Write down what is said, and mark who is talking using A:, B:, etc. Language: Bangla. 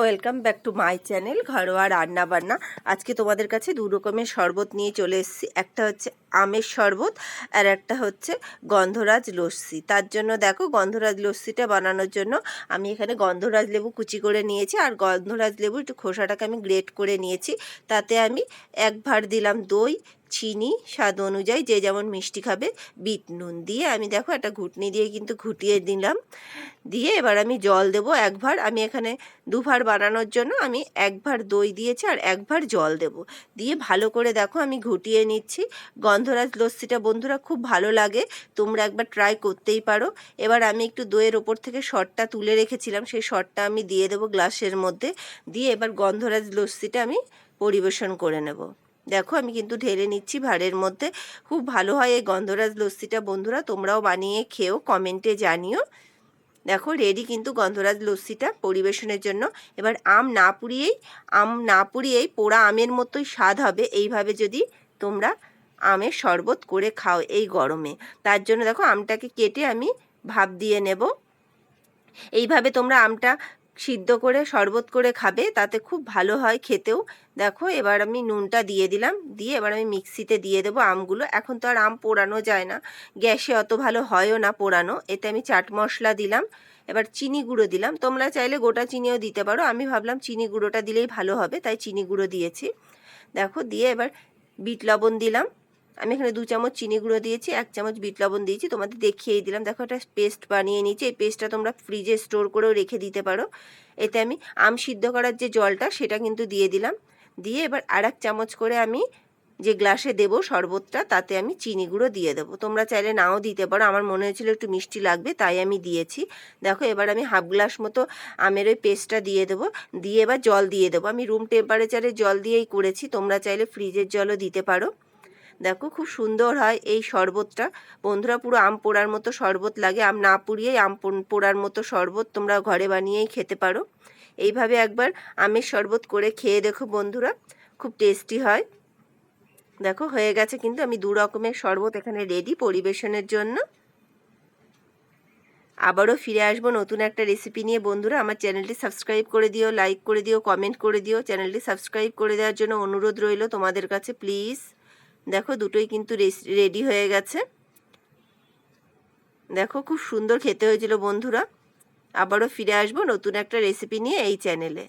A: Welcome back to my channel ঘরোয়া রান্না বান্না। আজকে তোমাদের কাছে দু রকমের শরবত নিয়ে চলে এসেছি। একটা হচ্ছে আমের শরবত আর একটা হচ্ছে গন্ধরাজ লস্যি। তার জন্য দেখো, গন্ধরাজ লস্যিটা বানানোর জন্য আমি এখানে গন্ধরাজ লেবু কুচি করে নিয়েছি, আর গন্ধরাজ লেবু একটু খোসাটাকে আমি গ্রেট করে নিয়েছি। তাতে আমি এক ভাঁড় দিলাম দই, চিনি স্বাদ অনুযায়ী, যে যেমন মিষ্টি খাবে, বিট নুন দিয়ে আমি দেখো একটা ঘুটনি দিয়ে কিন্তু ঘুটিয়ে দিলাম। দিয়ে এবার আমি জল দেবো এক ভাঁড়। আমি এখানে দু ভাঁড় বানানোর জন্য আমি এক ভাঁড় দই দিয়েছি আর এক ভাঁড় জল দেব। দিয়ে ভালো করে দেখো আমি ঘুটিয়ে নিচ্ছি। গন্ধরাজ লস্যিটা বন্ধুরা খুব ভালো লাগে, তোমরা একবার ট্রাই করতেই পারো। এবার আমি একটু দইয়ের ওপর থেকে সরটা তুলে রেখেছিলাম, সেই সরটা আমি দিয়ে দেবো গ্লাসের মধ্যে। দিয়ে এবার গন্ধরাজ লস্যিটা আমি পরিবেশন করে নেব। দেখো আমি কিন্তু ঢেলে নিচ্ছি ভাঁড়ের মধ্যে। খুব ভালো হয় এই গন্ধরাজ লস্যিটা বন্ধুরা, তোমরাও বানিয়ে খেও, কমেন্টে জানিও। দেখো রেডি কিন্তু গন্ধরাজ লস্যিটা পরিবেশনের জন্য। এবার আম না পুড়িয়েই পোড়া আমের মতোই স্বাদ হবে এইভাবে যদি তোমরা আমের শরবত করে খাও এই গরমে। তার জন্য দেখো আমটাকে কেটে আমি ভাপ দিয়ে নেব। এইভাবে তোমরা আমটা সিদ্ধ করে শরবত করে খাবে, তাতে খুব ভালো হয় খেতেও। দেখো এবার আমি নুনটা দিয়ে দিলাম, দিয়ে এবার আমি মিক্সিতে দিয়ে দেবো আমগুলো। এখন তো আর আম পোড়ানো যায় না, গ্যাসে অত ভালো হয়ও না পোড়ানো। এতে আমি চাট মশলা দিলাম, এবার চিনি গুঁড়ো দিলাম। তোমরা চাইলে গোটা চিনিও দিতে পারো, আমি ভাবলাম চিনি গুঁড়োটা দিলেই ভালো হবে, তাই চিনি গুঁড়ো দিয়েছি। দেখো দিয়ে এবার বিট লবণ দিলাম। আমি এখানে 2 চামচ চিনি গুঁড়ো দিয়েছি, 1 চামচ বিট লবণ দিয়েছি, তোমাদের দেখিয়েই দিলাম। দেখো একটা পেস্ট বানিয়ে নিয়েছি, এই পেস্টটা তোমরা ফ্রিজে স্টোর করেও রেখে দিতে পারো। এতে আমি আম সিদ্ধ করার যে জলটা সেটা কিন্তু দিয়ে দিলাম। দিয়ে এবার আর 1 চামচ করে আমি যে গ্লাসে দেবো শরবতটা, তাতে আমি চিনি গুঁড়ো দিয়ে দেবো। তোমরা চাইলে নাও দিতে পারো, আমার মনে হয়েছিল একটু মিষ্টি লাগবে তাই আমি দিয়েছি। দেখো এবার আমি হাফ গ্লাস মতো আমের ওই পেস্টটা দিয়ে দেবো। দিয়ে এবার জল দিয়ে দেবো। আমি রুম টেম্পারেচারে জল দিয়েই করেছি, তোমরা চাইলে ফ্রিজের জলও দিতে পারো। দেখো খুব সুন্দর হয় এই শরবতটা বন্ধুরা, পুরো আম পোড়ার মতো শরবত লাগে। আম না পুড়িয়েই আম পোড়ার মতো শরবত তোমরা ঘরে বানিয়েই খেতে পারো। এইভাবে একবার আমের শরবত করে খেয়ে দেখো বন্ধুরা, খুব টেস্টি হয়। দেখো হয়ে গেছে কিন্তু, আমি 2 রকমের শরবত এখানে রেডি পরিবেশনের জন্য। আবারও ফিরে আসবো নতুন একটা রেসিপি নিয়ে বন্ধুরা। আমার চ্যানেলটি সাবস্ক্রাইব করে দিও, লাইক করে দিও, কমেন্ট করে দিও। চ্যানেলটি সাবস্ক্রাইব করে দেওয়ার জন্য অনুরোধ রইল তোমাদের কাছে, প্লিজ। দেখো দুটোই কিন্তু রেডি হয়ে গেছে। দেখো খুব সুন্দর খেতে হয়েছিল বন্ধুরা। আবারও ফিরে আসবো নতুন একটা রেসিপি নিয়ে এই চ্যানেলে।